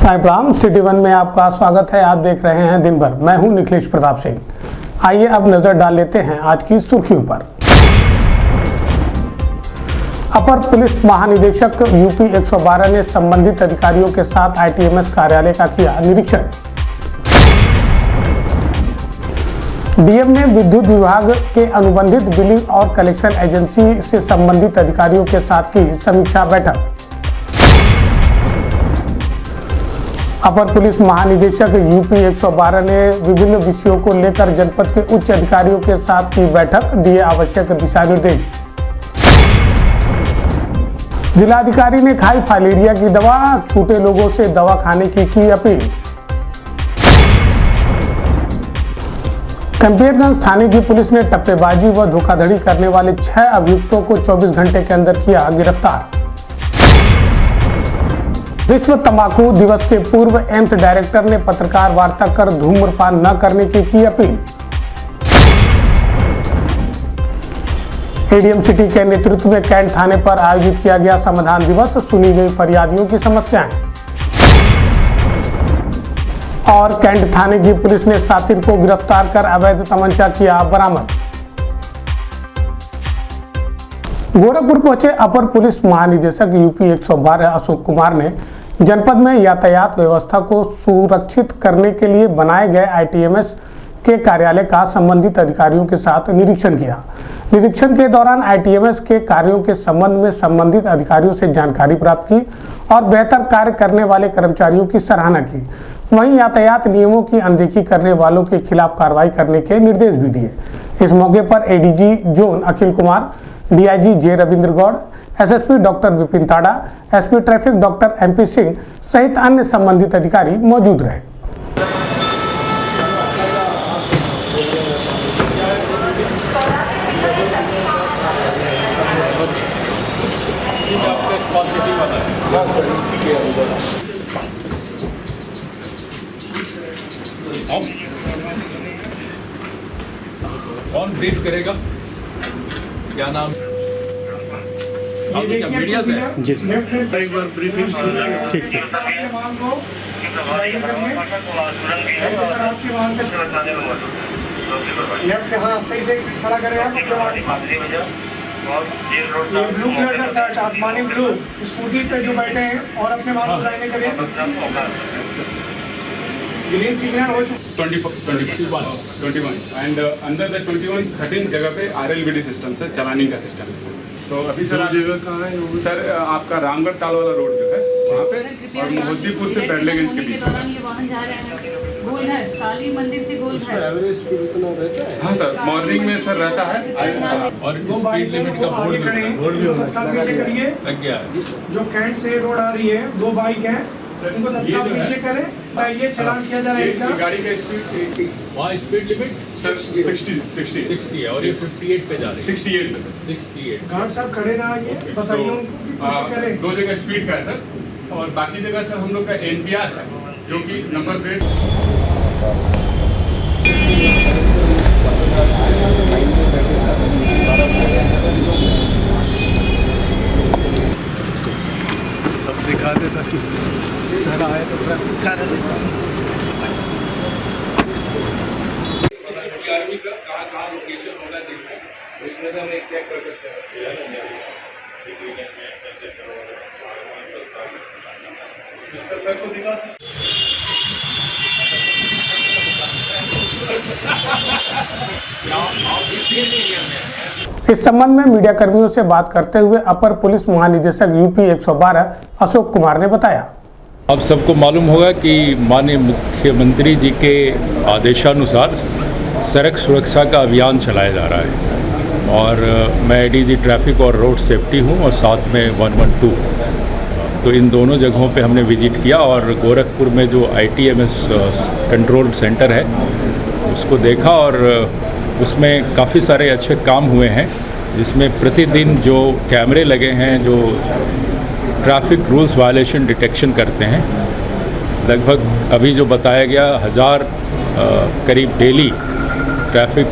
Sai Ram city one में आपका स्वागत है। आप देख रहे हैं दिन भर। मैं हूं निखिलेश प्रताप सिंह। आइए अब नजर डाल लेते हैं आज की सुर्खियों पर। अपर पुलिस महानिदेशक यूपी 112 ने संबंधित अधिकारियों के साथ आईटीएमएस कार्यालय का किया निरीक्षण। डीएम ने विद्युत विभाग के अनुबंधित बिलिंग और कलेक्शन एजेंसी से संबंधित अधिकारियों के साथ की समीक्षा बैठक। अपर पुलिस महानिदेशक यूपी 112 ने विभिन्न विषयों को लेकर जनपद के उच्च अधिकारियों के साथ की बैठक, दिए आवश्यक दिशा निर्देश। जिलाधिकारी ने खाई फाइलेरिया की दवा, छूटे लोगों से दवा खाने की अपील। कैंपियरगंज थाने की पुलिस ने टप्पेबाजी व धोखाधड़ी करने वाले 6 अभियुक्तों को 24 घंटे के अंदर किया गिरफ्तार। विश्व तंबाकू दिवस के पूर्व एम्स डायरेक्टर ने पत्रकार वार्ता कर धूम्रपान न करने की अपील। एडीएम सिटी के नेतृत्व में कैंट थाने पर आयोजित किया गया समाधान दिवस, सुनी गई फरियादियों की समस्याएं। और कैंट थाने की पुलिस ने सातिर को गिरफ्तार कर अवैध तमंचा किया बरामद। गोरखपुर पहुंचे अपर पुलिस महानिदेशक यूपी 112 अशोक कुमार ने जनपद में यातायात व्यवस्था को सुरक्षित करने के लिए बनाए गए आईटीएमएस के कार्यालय का संबंधित अधिकारियों के साथ निरीक्षण किया। निरीक्षण के दौरान आईटीएमएस के कार्यों के संबंध में संबंधित अधिकारियों से जानकारी प्राप्त की और बेहतर कार्य करने वाले कर्मचारियों की सराहना की। वहीं यातायात नियमों की अनदेखी करने वालों के खिलाफ कार्रवाई करने के निर्देश भी दिए। इस मौके पर ADG zone Akhil Kumar, DIG J Ravindra Gaur, SSP doctor Vipin Tada, SP traffic doctor MP Singh सहित अन्य संबंधित अधिकारी मौजूद रहे। कौन ब्रीफ करेगा? क्या नाम? आप क्या मीडिया से? जी एक बार ब्रीफिंग ठीक है। सही से खड़ा करें आप। ये ब्लू कलर का शर्ट, आसमानी ब्लू, स्कूटी पे जो बैठे हैं और अपने माल बुलाने के लिए ग्रीन सिग्नल हो चुका 21 एंड अंदर द 21 13 जगह पे आरएलबीडी सिस्टम से चलानी का सिस्टम है। तो अभी सर जगह कहाँ है सर आपका रामगढ़ ताल वाला रोड जो है वहाँ पे और मोहद्दीपुर से बैडलेगंज के बीच में वाहन जा रहे हैं गोलघर, काली मंदिर से गोलघर। एवरेज स्पीड इतना रहता है? हाँ सर, मॉर्निंग में सर रहता है। और स्पीड लिमिट का बोर्ड भी लग गया है। जो कैंट से रोड आ रही है, 2 बाइक है, उनको तत्काल पीछे करें। ये चलान किया जा रहा है। गाड़ी का स्पीड वहाँ स्पीड लिमिट सर 60 है और ये 58 पे जा रही है। 68 पे 68। गार्ड साहब खड़े ना, ये बताइए उनको पीछे करें। 2 जगह स्पीड का है सर और बाकी जगह सर हम लोग का एनपीआर है जो कि नंबर प्लेट सब दिखा देता कि सर आए तो दिखा रहे कहाँ लोकेशन होगा देखना, उसमें से हम एक चेक कर सकते हैं। इसका सर को दिखा इस संबंध में मीडिया कर्मियों से बात करते हुए अपर पुलिस महानिदेशक यूपी 112 अशोक कुमार ने बताया। अब सबको मालूम होगा कि माननीय मुख्यमंत्री जी के आदेशानुसार सड़क सुरक्षा का अभियान चलाया जा रहा है और मैं एडीजी ट्रैफिक और रोड सेफ्टी हूं और साथ में 112, तो इन दोनों जगहों पे हमने विजिट किया और गोरखपुर में जो आईटीएमएस कंट्रोल सेंटर है उसको देखा और उसमें काफ़ी सारे अच्छे काम हुए हैं, जिसमें प्रतिदिन जो कैमरे लगे हैं जो ट्रैफिक रूल्स वायलेशन डिटेक्शन करते हैं, लगभग अभी जो बताया गया 1000 करीब daily traffic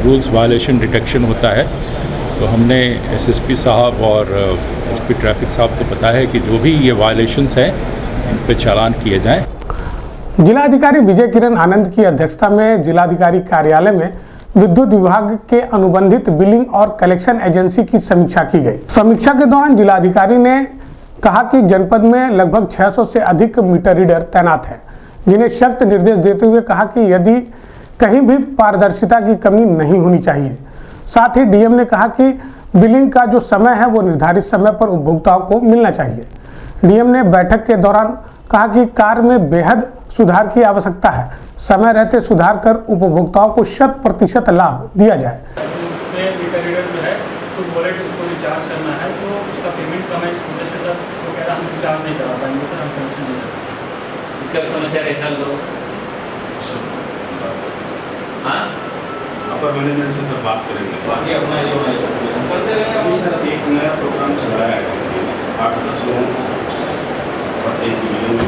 rules violation detection होता है। तो हमने एसएसपी साहब और एसपी ट्रैफिक साहब को बताया है कि जो भी ये वायलेशंस हैं इन पे चालान किए जाएं। जिलाधिकारी विजय किरण आनंद की अध्यक्षता में जिलाधिकारी कार्यालय में विद्युत विभाग के अनुबंधित बिलिंग और कलेक्शन एजेंसी की समीक्षा की गई। समीक्षा के दौरान जिलाधिकारी ने कहा कि जनपद में लगभग 600 से अधिक मीटर रीडर तैनात हैं, जिन्हें सख्त निर्देश देते हुए कहा कि यदि कहीं भी पारदर्शिता की कमी नहीं होनी चाहिए। साथ ही डीएम ने कहा कि बिलिंग का जो समय है वो निर्धारित समय पर उपभोक्ताओं को मिलना चाहिए। डीएम ने बैठक के दौरान कहा कि कार्य में बेहद सुधार की आवश्यकता है, समय रहते सुधार कर उपभोक्ताओं को 100% लाभ दिया जाए। उसमें मीटर रीडर जो है तो बोले कि उसको रिचार्ज करना है, तो उसका पेमेंट कम है, इस वजह से सर वो कह रहा हम रिचार्ज नहीं करा पाएंगे सर, हम कनेक्शन नहीं करेंगे। इसका समस्या कैसा हल करो? हाँ, अपर मैनेजमेंट से सर बात करेंगे। बाकी अपना जो है करते रहे। अभी सर एक नया प्रोग्राम चलाया है 8-10 लोगों को और एक बिलिंग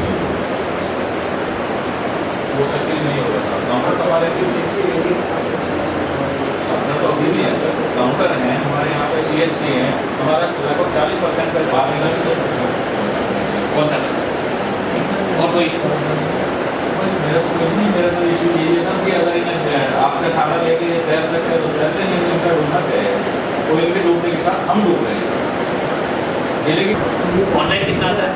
वो सक्सेस नहीं हो रहा। काउंटर तो हमारे अपना तो अभी भी है सर, काउंटर हैं हमारे यहाँ पे, CHC हैं हमारा, लगभग 40% का बाहर निकल। कौन सा और कोई इशू? मेरा तो कुछ नहीं, मेरा तो इशू ये था कि अगर इन्हें आपका सारा लेके तैर सकते हैं तो तैरते हैं, लेकिन इनका डूबना है तो इनके डूबने के साथ हम डूब रहे हैं। ये लेकिन ऑनलाइन कितना आता है?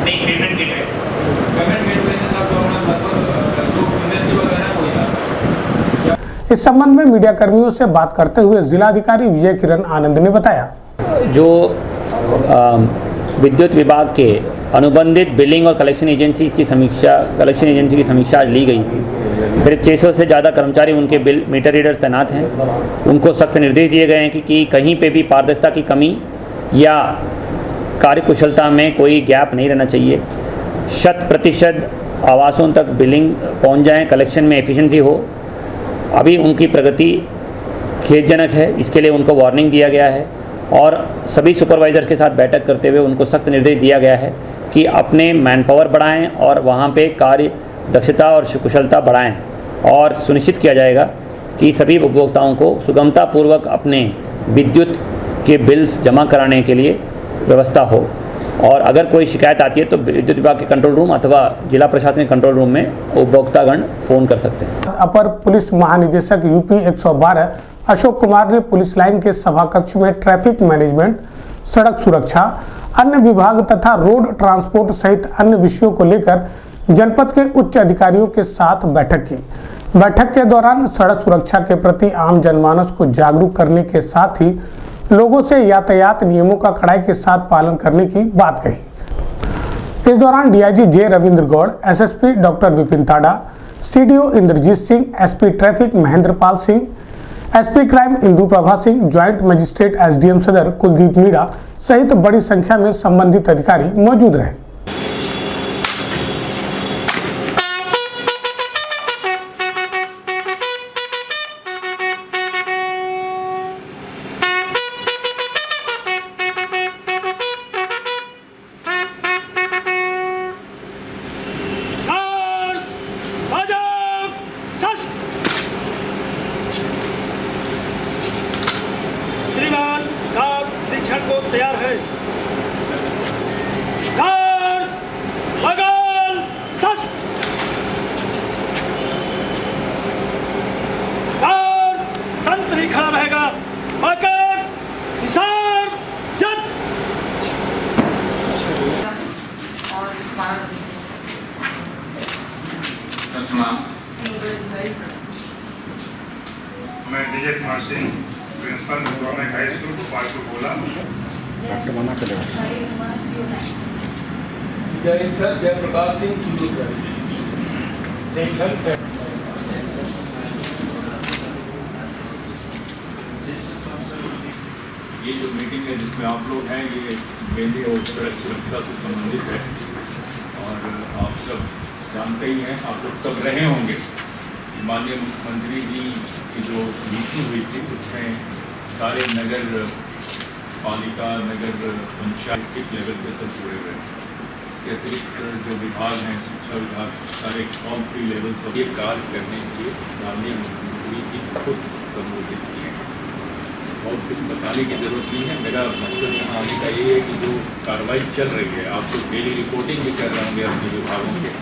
नहीं, पेमेंट गेटवे से सब लगभग जो इंडस्ट्री वगैरह है वही आता है। इस संबंध में मीडिया कर्मियों से बात करते हुए जिलाधिकारी विजय किरण आनंद ने बताया, जो विद्युत विभाग के अनुबंधित बिलिंग और कलेक्शन एजेंसी की समीक्षा आज ली गई थी। करीब 600 से ज़्यादा कर्मचारी उनके बिल मीटर रीडर तैनात हैं। उनको सख्त निर्देश दिए गए हैं कि कहीं पे भी पारदर्शिता की कमी या कार्यकुशलता में कोई गैप नहीं रहना चाहिए। 100% आवासों तक बिलिंग पहुंच जाएं, कलेक्शन में एफिशिएंसी हो। अभी उनकी प्रगति खेदजनक है, इसके लिए उनको वार्निंग दिया गया है और सभी सुपरवाइज़र्स के साथ बैठक करते हुए उनको सख्त निर्देश दिया गया है कि अपने मैन पावर बढ़ाएँ और वहाँ पे कार्य दक्षता और कुशलता बढ़ाएँ और सुनिश्चित किया जाएगा कि सभी उपभोक्ताओं को सुगमतापूर्वक अपने विद्युत के बिल्स जमा कराने के लिए व्यवस्था हो। और अगर कोई शिकायत आती है तो विद्युत विभाग के कंट्रोल रूम अथवा जिला प्रशासनिक कंट्रोल रूम में उपभोक्तागण फ़ोन कर सकते हैं। अपर पुलिस महानिदेशक यूपी 112 अशोक कुमार ने पुलिस लाइन के सभा कक्ष में ट्रैफिक मैनेजमेंट, सड़क सुरक्षा, अन्य विभाग तथा रोड ट्रांसपोर्ट सहित अन्य विषयों को लेकर जनपद के उच्च अधिकारियों के साथ बैठक की। बैठक के दौरान सड़क सुरक्षा के प्रति आम जनमानस को जागरूक करने के साथ ही लोगों से यातायात नियमों का कड़ाई के साथ पालन करने की बात कही। इस दौरान DIG J Ravindra Gaur, SSP doctor Vipin Tada, CDO Indrajit Singh, SP traffic Mahendra Pal Singh, SP crime Indu Prabha Singh, joint magistrate SDM Sadar Kuldeep Meena सहित बड़ी संख्या में संबंधित अधिकारी मौजूद रहे। श्रीमान कार निरीक्षण को तैयार है। लगान सस। कार संतरी खड़ा रहेगा। मकर निसार जट। मैं Vijay Kumar Singh, principal government high school Bhopal को बोला। जय हिंद सर, जय प्रकाश सिंह सिंधु। जय सर। ये जो मीटिंग है जिसमें आप लोग हैं, ये मेनली और सड़क सुरक्षा से संबंधित है और आप सब जानते ही हैं, आप लोग सब रहे होंगे। माननीय मुख्यमंत्री जी की जो मीटिंग हुई थी उसमें सारे नगर पालिका, नगर पंचायत के लेवल पे सब जुड़े हुए हैं। इसके अतिरिक्त जो विभाग हैं, शिक्षा विभाग, सारे ऑल 3 लेवल्स और ये कार्य करने के लिए माननीय मुख्यमंत्री जी खुद संबोधित किए हैं। बहुत कुछ बताने की ज़रूरत नहीं है। मेरा मकसद यहाँ आने का ये है कि जो कार्रवाई चल रही है, आप तो डेली रिपोर्टिंग भी कर रहे होंगे अपने विभागों के,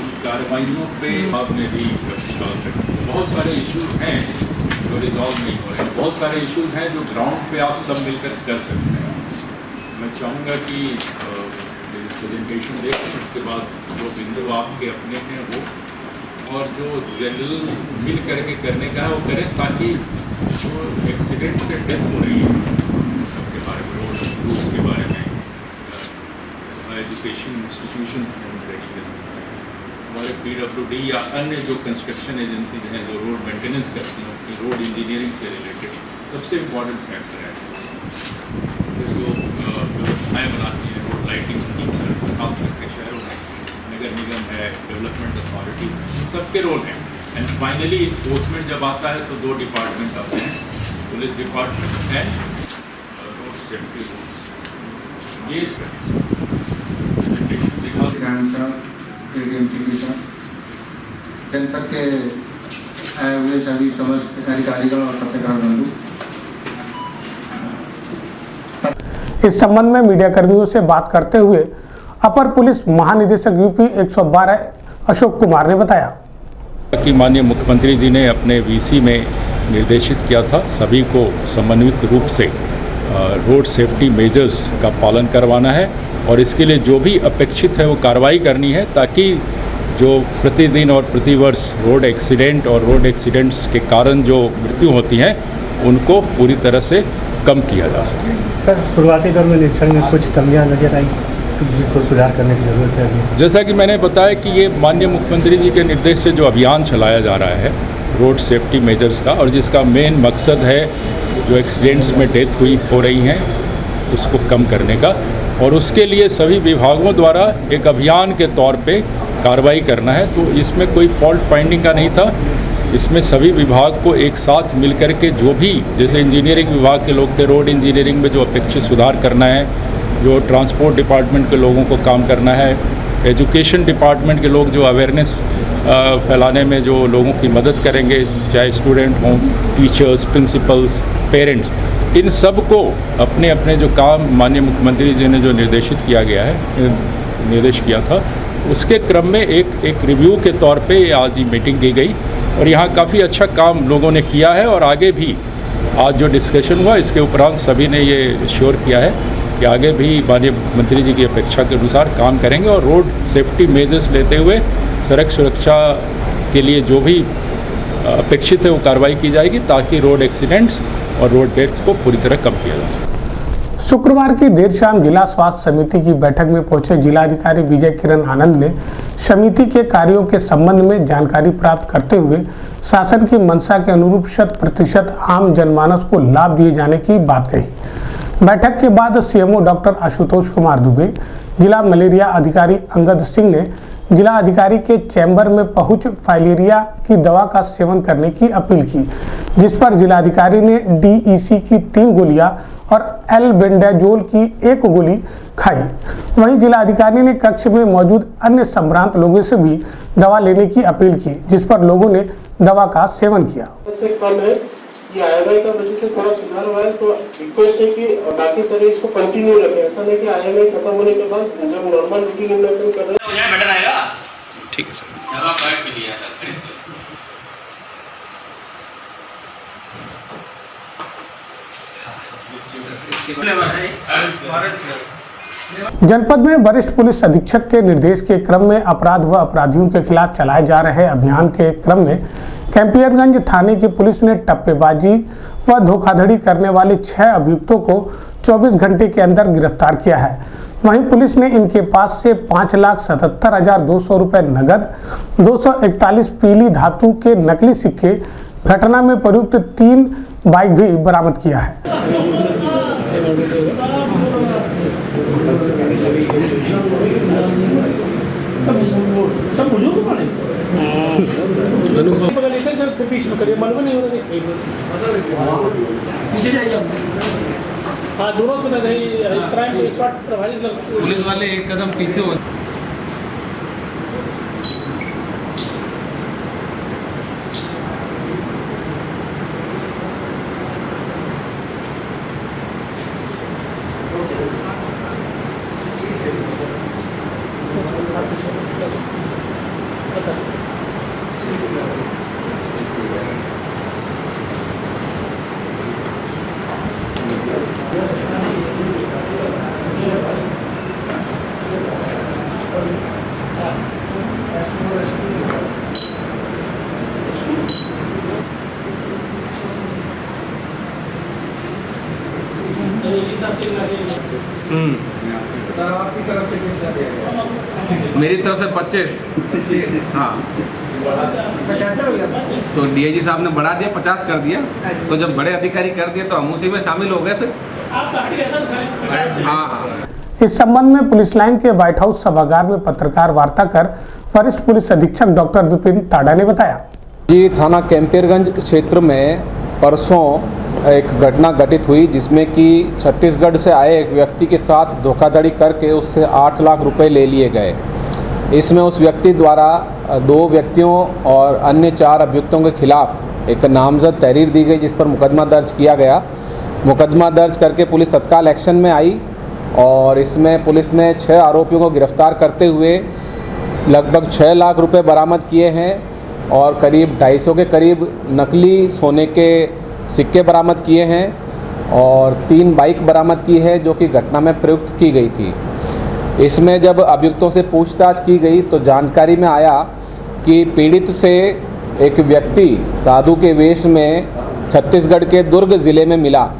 उन कार्रवाइयों पे आपने भी बात रखी। बहुत सारे इश्यूज हैं जो रिजॉल्व नहीं हो रहे हैं, बहुत सारे इश्यूज हैं जो ग्राउंड पे आप सब मिलकर कर सकते हैं। मैं चाहूँगा कि प्रेजेंटेशन देखें, उसके बाद जो बिंदु आपके अपने हैं वो, और जो जनरल मिल करके करने का है वो करें, ताकि जो एक्सीडेंट से डेथ हो रही है सबके बारे में, रोड रूल्स के बारे में, एजुकेशन इंस्टीट्यूशन हमारे PWD या अन्य जो कंस्ट्रक्शन एजेंसीज हैं जो रोड मेंटेनेंस करती हैं, उनकी रोड इंजीनियरिंग से रिलेटेड सबसे इम्पॉर्टेंट फैक्टर है। जो व्यवस्थाएँ बनाती हैं, रोड लाइटिंग स्कीम्स हैं, खास करके शहरों में नगर निगम है, डेवलपमेंट अथॉरिटी, सबके रोल हैं। एंड फाइनली इन्फोर्समेंट जब आता है तो दो डिपार्टमेंट आते हैं, police department and road safety rules. ये जनपद के आए हुए सभी समस्त अधिकारीगण और पत्रकार बंधु, इस संबंध में मीडिया कर्मियों से बात करते हुए अपर पुलिस महानिदेशक यूपी 112 अशोक कुमार ने बताया कि माननीय मुख्यमंत्री जी ने अपने VC में निर्देशित किया था सभी को समन्वित रूप से रोड सेफ्टी मेजर्स का पालन करवाना है, और इसके लिए जो भी अपेक्षित है वो कार्रवाई करनी है, ताकि जो प्रतिदिन और प्रतिवर्ष रोड एक्सीडेंट और रोड एक्सीडेंट्स के कारण जो मृत्यु होती हैं उनको पूरी तरह से कम किया जा सके। सर, शुरुआती दौर में निरीक्षण में कुछ कमियां नजर आई जिनको सुधार करने की जरूरत है अभी। जैसा कि मैंने बताया कि ये माननीय मुख्यमंत्री जी के निर्देश से जो अभियान चलाया जा रहा है रोड सेफ्टी मेजर्स का, और जिसका मेन मकसद है जो एक्सीडेंट्स में डेथ हो रही हैं उसको कम करने का, और उसके लिए सभी विभागों द्वारा एक अभियान के तौर पे कार्रवाई करना है। तो इसमें कोई फॉल्ट फाइंडिंग का नहीं था, इसमें सभी विभाग को एक साथ मिलकर के जो भी, जैसे इंजीनियरिंग विभाग के लोग थे, रोड इंजीनियरिंग में जो अपेक्षित सुधार करना है, जो ट्रांसपोर्ट डिपार्टमेंट के लोगों को काम करना है, एजुकेशन डिपार्टमेंट के लोग जो अवेयरनेस फैलाने में जो लोगों की मदद करेंगे, चाहे स्टूडेंट हों, टीचर्स, प्रिंसिपल्स, पेरेंट्स, इन सब को अपने अपने जो काम माननीय मुख्यमंत्री जी ने जो निर्देशित किया गया है, निर्देश किया था, उसके क्रम में एक रिव्यू के तौर पे आज ये मीटिंग की गई, और यहाँ काफ़ी अच्छा काम लोगों ने किया है। और आगे भी आज जो डिस्कशन हुआ इसके उपरांत सभी ने ये श्योर किया है कि आगे भी माननीय मुख्यमंत्री जी की अपेक्षा के अनुसार काम करेंगे, और रोड सेफ्टी मेजर्स लेते हुए सड़क सुरक्षा के लिए जो भी अपेक्षित है वो कार्रवाई की जाएगी, ताकि रोड एक्सीडेंट्स और रोड डेथ्स को पूरी तरह कम किया जा सके। शुक्रवार की देर शाम जिला स्वास्थ्य समिति की बैठक में पहुंचे जिलाधिकारी विजय किरण आनंद ने समिति के कार्यों के संबंध में जानकारी प्राप्त करते हुए शासन की मंशा के अनुरूप 100% आम जनमानस को लाभ दिए जाने की बात कही। बैठक के बाद CMO डॉक्टर आशुतोष कुमार दुबे, जिला मलेरिया अधिकारी अंगद सिंह ने जिला अधिकारी के चैम्बर में पहुंच फाइलेरिया की दवा का सेवन करने की अपील की, जिस पर जिलाधिकारी ने DEC की 3 गोलियां और एल्बेंडाजोल की 1 गोली खाई। वहीं जिलाधिकारी ने कक्ष में मौजूद अन्य संभ्रांत लोगों से भी दवा लेने की अपील की, जिस पर लोगों ने दवा का सेवन किया। कम है, ये IMI का वजह से थोड़ा सुधार हुआ है, तो रिक्वेस्ट है कि बाकी सारे इसको कंटिन्यू रखें। ऐसा नहीं कि IMI खत्म होने के बाद जब नॉर्मल रूटीन इंडक्शन कर रहे हैं बेटर आएगा। ठीक है सर, दवा कार्ड के लिए जनपद में वरिष्ठ पुलिस अधीक्षक के निर्देश के क्रम में अपराध व अपराधियों के खिलाफ चलाए जा रहे अभियान के क्रम में कैंपियरगंज थाने की पुलिस ने टप्पेबाजी व धोखाधड़ी करने वाले 6 अभियुक्तों को 24 घंटे के अंदर गिरफ्तार किया है। वहीं पुलिस ने इनके पास से 5,77,200 रुपए नगद, 241 पीली धातु के नकली सिक्के, घटना में प्रयुक्त 3 बाइक भी बरामद किया है। पुलिस वाले एक कदम पीछे हो। सर आपकी तरफ से कितना दिया गया? मेरी तरफ से 25। हाँ 75 हो गया। तो डीआईजी साहब ने बढ़ा दिया, 50 कर दिया। तो जब बड़े अधिकारी कर दिए तो हम उसी में शामिल हो गए फिर। हाँ। इस संबंध में पुलिस लाइन के व्हाइट हाउस सभागार में पत्रकार वार्ता कर वरिष्ठ पुलिस अधीक्षक डॉक्टर विपिन ताड़ा ने बताया। जी थाना कैंपियरगंज क्षेत्र में परसों एक घटना घटित हुई जिसमें कि छत्तीसगढ़ से आए एक व्यक्ति के साथ धोखाधड़ी करके उससे 8 लाख रुपए ले लिए गए। इसमें उस व्यक्ति द्वारा 2 व्यक्तियों और अन्य 4 अभियुक्तों के खिलाफ एक नामजद तहरीर दी गई जिस पर मुकदमा दर्ज किया गया। मुकदमा दर्ज करके पुलिस तत्काल एक्शन में आई और इसमें पुलिस ने 6 आरोपियों को गिरफ्तार करते हुए लगभग 6 लाख रुपए बरामद किए हैं और करीब 250 के करीब नकली सोने के सिक्के बरामद किए हैं और 3 बाइक बरामद की है जो कि घटना में प्रयुक्त की गई थी। इसमें जब अभियुक्तों से पूछताछ की गई तो जानकारी में आया कि पीड़ित से एक व्यक्ति साधु के वेश में छत्तीसगढ़ के दुर्ग ज़िले में मिला।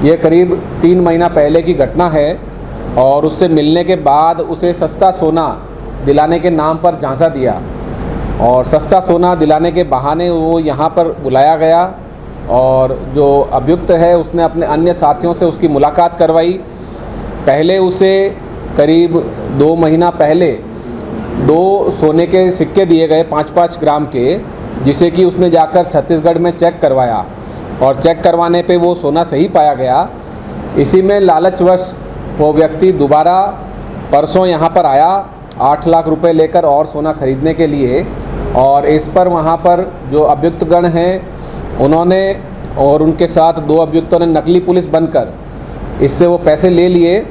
ये करीब 3 महीना पहले की घटना है और उससे मिलने के बाद उसे सस्ता सोना दिलाने के नाम पर झांसा दिया और सस्ता सोना दिलाने के बहाने वो यहाँ पर बुलाया गया और जो अभियुक्त है उसने अपने अन्य साथियों से उसकी मुलाकात करवाई। पहले उसे करीब 2 महीना पहले 2 सोने के सिक्के दिए गए 5-5 ग्राम के, जिसे कि उसने जाकर छत्तीसगढ़ में चेक करवाया और चेक करवाने पे वो सोना सही पाया गया। इसी में लालचवश वो व्यक्ति दोबारा परसों यहाँ पर आया 8 लाख रुपए लेकर और सोना खरीदने के लिए और इस पर वहाँ पर जो अभियुक्तगण हैं उन्होंने और उनके साथ 2 अभियुक्तों ने नकली पुलिस बनकर इससे वो पैसे ले लिए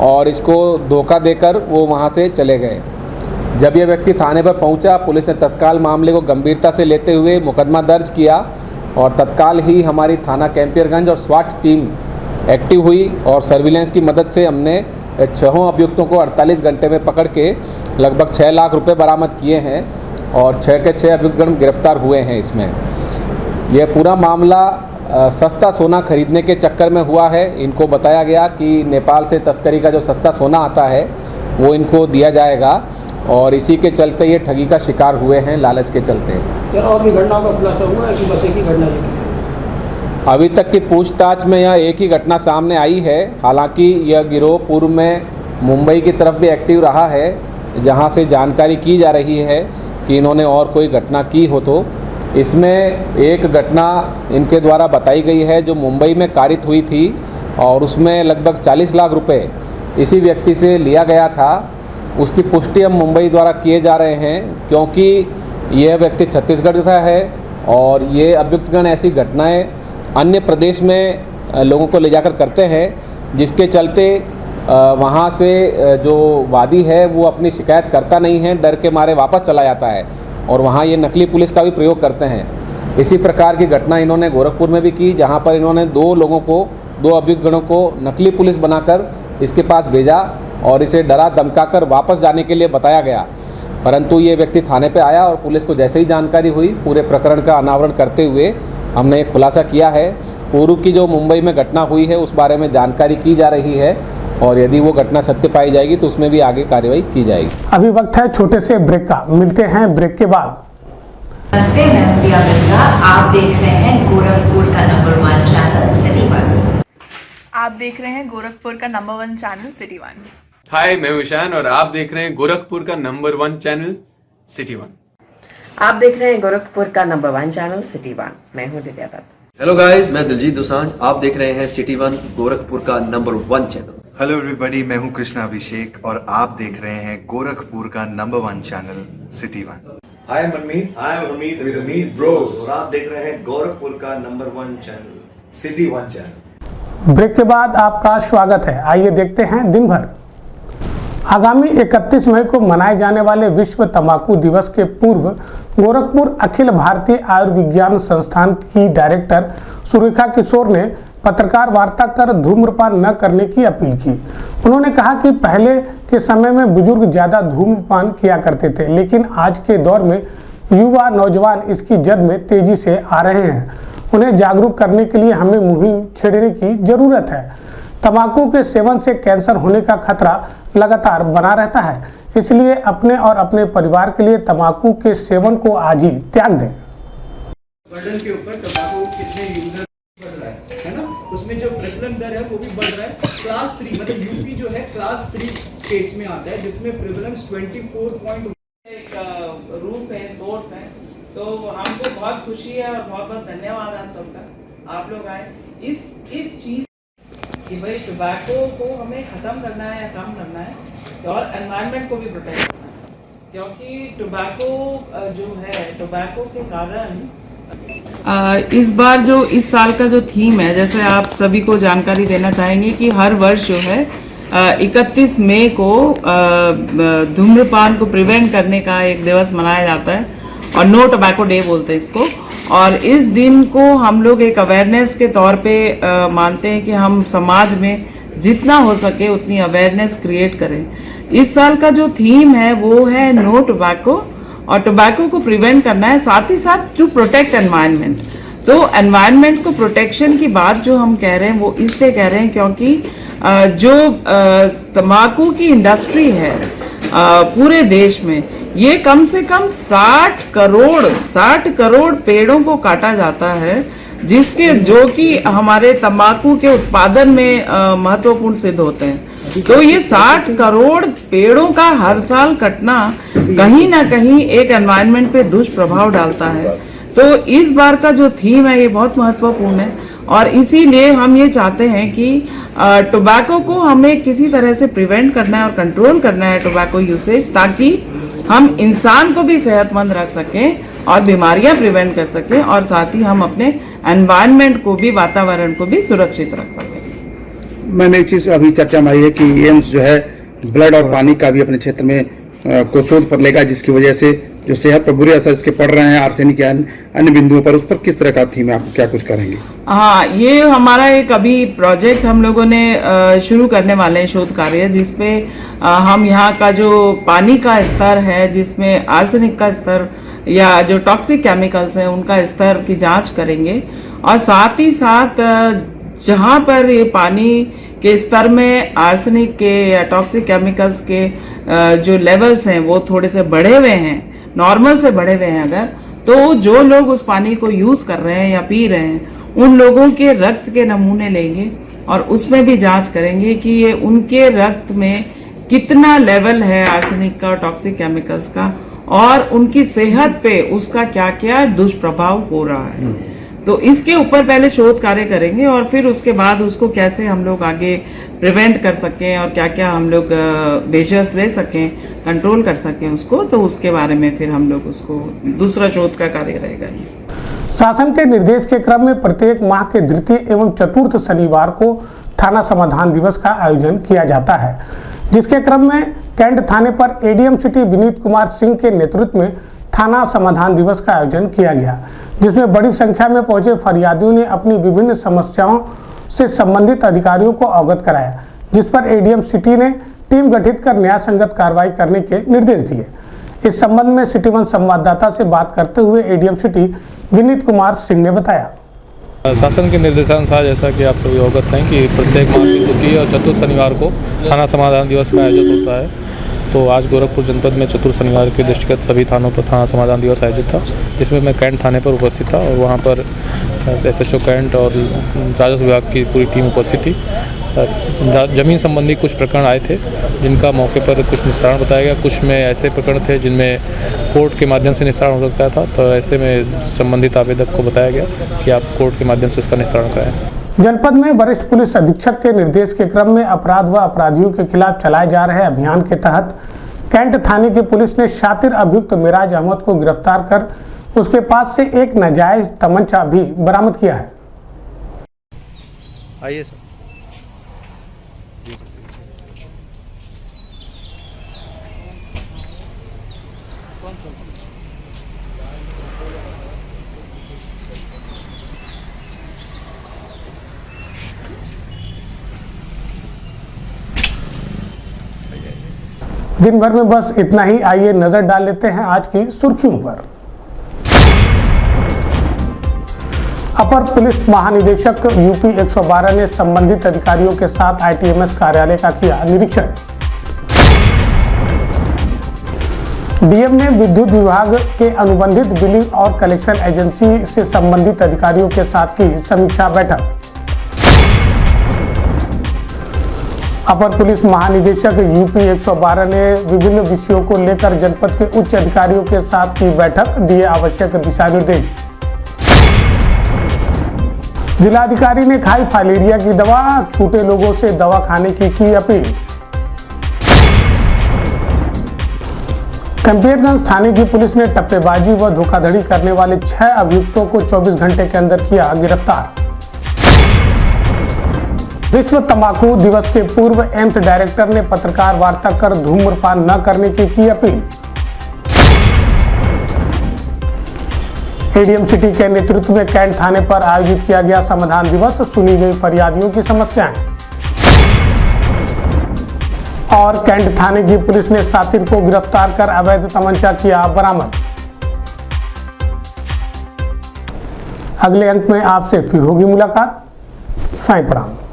और इसको धोखा देकर वो वहाँ से चले गए। जब ये व्यक्ति थाने पर पहुँचा पुलिस ने तत्काल मामले को गंभीरता से लेते हुए मुकदमा दर्ज किया और तत्काल ही हमारी थाना कैंपियरगंज और स्वाट टीम एक्टिव हुई और सर्विलेंस की मदद से हमने 6 अभियुक्तों को 48 घंटे में पकड़ के लगभग 6 लाख रुपए बरामद किए हैं और 6 के 6 अभियुक्तगण गिरफ्तार हुए हैं। इसमें यह पूरा मामला सस्ता सोना खरीदने के चक्कर में हुआ है। इनको बताया गया कि नेपाल से तस्करी का जो सस्ता सोना आता है वो इनको दिया जाएगा और इसी के चलते ये ठगी का शिकार हुए हैं, लालच के चलते। सर और भी घटनाओं का खुलासा हुआ है कि बस एक ही घटना है? अभी तक की पूछताछ में यह एक ही घटना सामने आई है। हालांकि यह गिरोह पूर्व में मुंबई की तरफ भी एक्टिव रहा है जहां से जानकारी की जा रही है कि इन्होंने और कोई घटना की हो। तो इसमें एक घटना इनके द्वारा बताई गई है जो मुंबई में कारित हुई थी और उसमें लगभग 40 लाख रुपए इसी व्यक्ति से लिया गया था। उसकी पुष्टि हम मुंबई द्वारा किए जा रहे हैं क्योंकि यह व्यक्ति छत्तीसगढ़ का है और ये अभियुक्तगण ऐसी घटनाएं अन्य प्रदेश में लोगों को ले जाकर करते हैं जिसके चलते वहाँ से जो वादी है वो अपनी शिकायत करता नहीं है, डर के मारे वापस चला जाता है और वहाँ ये नकली पुलिस का भी प्रयोग करते हैं। इसी प्रकार की घटना इन्होंने गोरखपुर में भी की जहाँ पर इन्होंने 2 लोगों को 2 अभियुक्तगणों को नकली पुलिस बनाकर इसके पास भेजा और इसे डरा धमकाकर वापस जाने के लिए बताया गया। परंतु ये व्यक्ति थाने पे आया और पुलिस को जैसे ही जानकारी हुई पूरे प्रकरण का अनावरण करते हुए हमने एक खुलासा किया है। पूर्व की जो मुंबई में घटना हुई है उस बारे में जानकारी की जा रही है और यदि वो घटना सत्य पाई जाएगी तो उसमें भी आगे कार्रवाई की जाएगी। अभी वक्त है छोटे से ब्रेक का, मिलते हैं ब्रेक के बाद। नमस्ते, मैं हूं दिया मिर्जा। आप देख रहे हैं गोरखपुर का नंबर 1 चैनल सिटी 1। आप देख रहे हैं गोरखपुर का नंबर 1 चैनल सिटी 1। हाय, मैं हूं ईशान और आप देख रहे हैं गोरखपुर का नंबर 1 चैनल सिटी 1। आप देख रहे हैं गोरखपुर का नंबर 1 चैनल सिटी 1। मैं हूं दिव्या दत्त। हेलो गाइस, मैं दिलजीत दोसांझ। आप देख रहे हैं सिटी 1 गोरखपुर का नंबर 1 चैनल। हेलो एवरीबॉडी, मैं हूं कृष्णा अभिषेक और आप देख रहे हैं गोरखपुर का number 1 channel city 1। Hi Manmeet with Amit bros और आप देख रहे हैं गोरखपुर का number 1 channel city 1 channel. Break के बाद आपका स्वागत है। आइए देखते हैं दिन भर। आगामी 31 मई को मनाए जाने वाले विश्व तंबाकू दिवस के पूर्व गोरखपुर अखिल भारतीय आयुर्विज्ञान संस्थान की डायरेक्टर सुरेखा किशोर ने पत्रकार वार्ता कर धूम्रपान न करने की अपील की। उन्होंने कहा कि पहले के समय में बुजुर्ग ज्यादा धूम्रपान किया करते थे, लेकिन आज के दौर में युवा नौजवान इसकी जद में तेजी से आ रहे हैं। उन्हें जागरूक करने के लिए हमें मुहिम छेड़ने की जरूरत है। तंबाकू के सेवन से कैंसर होने का खतरा लगातार बना रहता है, इसलिए अपने और अपने परिवार के लिए तंबाकू के सेवन को आज ही त्याग दें। बर्डन के ऊपर तंबाकू कितने यूजर बढ़ रहा है ना, उसमें जो प्रचलन दर है वो भी बढ़ रहा है। क्लास 3 मतलब यूपी जो है क्लास 3 स्टेट्स में आता है, जिसमें प्रेवलेंस 24. एक रूप है, सोर्स है, तो हमको बहुत खुशी है और बहुत बहुत धन्यवाद आप सबका, आप लोग आए इस चीज कि भाई टोबैको को हमें ख़त्म करना है या कम करना है और एनवायरनमेंट को भी प्रोटेक्ट करना है, क्योंकि टोबैको जो है टोबैको के कारण इस बार जो इस साल का जो थीम है, जैसे आप सभी को जानकारी देना चाहेंगे कि हर वर्ष जो है 31 मई को धूम्रपान को प्रिवेंट करने का एक दिवस मनाया जाता है और नो टोबैको डे बोलते हैं इसको। और इस दिन को हम लोग एक अवेयरनेस के तौर पे मानते हैं कि हम समाज में जितना हो सके उतनी अवेयरनेस क्रिएट करें। इस साल का जो थीम है वो है नो टोबैको, और टोबैको को प्रिवेंट करना है, साथ ही साथ टू प्रोटेक्ट एनवायरनमेंट। तो एनवायरनमेंट को प्रोटेक्शन की बात जो हम कह रहे हैं वो इससे कह रहे हैं क्योंकि जो तंबाकू की इंडस्ट्री है पूरे देश में, ये कम से कम 60 करोड़ पेड़ों को काटा जाता है, जिसके जो कि हमारे तंबाकू के उत्पादन में महत्वपूर्ण सिद्ध होते हैं। तो ये 60 करोड़ पेड़ों का हर साल कटना कहीं ना कहीं एक एनवायरनमेंट पे दुष्प्रभाव डालता है। तो इस बार का जो थीम है ये बहुत महत्वपूर्ण है और इसीलिए हम ये चाहते हैं कि टोबैको को हमें किसी तरह से प्रिवेंट करना है और कंट्रोल करना है टोबैको यूसेज, ताकि हम इंसान को भी सेहतमंद रख सकें और बीमारियां प्रिवेंट कर सकें और साथ ही हम अपने एनवायरनमेंट को भी, वातावरण को भी सुरक्षित रख सकें। मैंने एक चीज़ अभी चर्चा में आई है कि एम्स जो है ब्लड और पानी का भी अपने क्षेत्र में को शोध पर लेगा, जिसकी वजह से जो सेहत पर बुरे असर इसके पड़ रहे हैं आर्सेनिक या अन्य बिंदुओं पर, उस पर किस तरह का थीम है, आप क्या कुछ करेंगे? हाँ, ये हमारा एक अभी प्रोजेक्ट हम लोगों ने शुरू करने वाले हैं, शोध कार्य, जिसपे हम यहाँ का जो पानी का स्तर है जिसमें आर्सेनिक का स्तर या जो टॉक्सिक केमिकल्स हैं उनका स्तर की जांच करेंगे और साथ ही साथ जहाँ पर ये पानी के स्तर में आर्सेनिक के या टॉक्सिक केमिकल्स के जो लेवल्स हैं वो थोड़े से बढ़े हुए हैं, नॉर्मल से बढ़े हुए हैं अगर, तो जो लोग उस पानी को यूज कर रहे हैं या पी रहे हैं उन लोगों के रक्त के नमूने लेंगे और उसमें भी जांच करेंगे कि ये उनके रक्त में कितना लेवल है आर्सेनिक का और टॉक्सिक केमिकल्स का और उनकी सेहत पे उसका क्या क्या दुष्प्रभाव हो रहा है। तो इसके ऊपर पहले शोध कार्य करेंगे और फिर उसके बाद उसको कैसे हम लोग आगे प्रिवेंट कर सकें और क्या क्या हम लोग मेजर्स ले सकें, कंट्रोल कर सकें उसको, तो उसके बारे में फिर हम लोग उसको दूसरा शोध का कार्य रहेगा। शासन के निर्देश के क्रम में प्रत्येक माह के द्वितीय एवं चतुर्थ शनिवार को थाना समाधान दिवस का आयोजन किया जाता है, जिसके क्रम में कैंट थाने पर एडीएम सिटी विनीत कुमार सिंह के नेतृत्व में थाना समाधान दिवस का आयोजन किया गया, जिसमें बड़ी संख्या में पहुंचे फरियादियों ने अपनी विभिन्न समस्याओं से संबंधित अधिकारियों को अवगत कराया, जिस पर एडीएम सिटी ने टीम गठित कर न्याय संगत कार्रवाई करने के निर्देश दिए। इस संबंध में सिटी वन संवाददाता से बात करते हुए एडीएम सिटी विनीत कुमार सिंह ने बताया, शासन के निर्देशानुसार जैसा कि आप सभी अवगत हैं कि प्रत्येक माह के द्वितीय और चतुर्थ शनिवार को थाना समाधान दिवस का आयोजन होता है। तो आज गोरखपुर जनपद में चतुर्थ शनिवार के दृष्टिगत सभी थानों पर थाना समाधान दिवस आयोजित था, जिसमें मैं कैंट थाने पर उपस्थित था और वहाँ पर एसएचओ कैंट और राजस्व विभाग की पूरी टीम उपस्थित थी। जमीन संबंधी कुछ प्रकरण आए थे जिनका मौके पर कुछ निस्तारण बताया गया, कुछ में ऐसे प्रकरण थे जिनमें कोर्ट के माध्यम से निस्तारण हो सकता था, तो ऐसे में संबंधित आवेदक को बताया गया कि आप कोर्ट के माध्यम से उसका निस्तारण कराएं। जनपद में वरिष्ठ पुलिस अधीक्षक के निर्देश के क्रम में अपराध व अपराधियों के खिलाफ चलाए जा रहे अभियान के तहत कैंट थाने की पुलिस ने शातिर अभियुक्त मिराज अहमद को गिरफ्तार कर उसके पास से एक नाजायज तमंचा भी बरामद किया है। आइए सर। दिन भर में बस इतना ही। आइए नजर डाल लेते हैं आज की सुर्खियों पर। अपर पुलिस महानिदेशक यूपी 112 ने संबंधित अधिकारियों के साथ आईटीएमएस कार्यालय का किया निरीक्षण। डीएम ने विद्युत विभाग के अनुबंधित बिलिंग और कलेक्शन एजेंसी से संबंधित अधिकारियों के साथ की समीक्षा बैठक। अपर पुलिस महानिदेशक यूपी 112 ने विभिन्न विषयों को लेकर जनपद के उच्च अधिकारियों के साथ की बैठक, दिए आवश्यक दिशा निर्देश। जिलाधिकारी ने खाई फाइलेरिया की दवा, छूटे लोगों से दवा खाने की अपील। कैंपियरगंज थाने की पुलिस ने टप्पेबाजी व धोखाधड़ी करने वाले 6 अभियुक्तों को 24 घंटे के अंदर किया गिरफ्तार। विश्व तंबाकू दिवस के पूर्व एम्स डायरेक्टर ने पत्रकार वार्ता कर धूम्रपान न करने की अपील। एडीएम सिटी के नेतृत्व में कैंट थाने पर आयोजित किया गया समाधान दिवस, सुनी गई फरियादियों की समस्याएं। और कैंट थाने की पुलिस ने सातिर को गिरफ्तार कर अवैध तमंचा किया बरामद। अगले अंक में आपसे फिर होगी मुलाकात। साईं प्रणाम।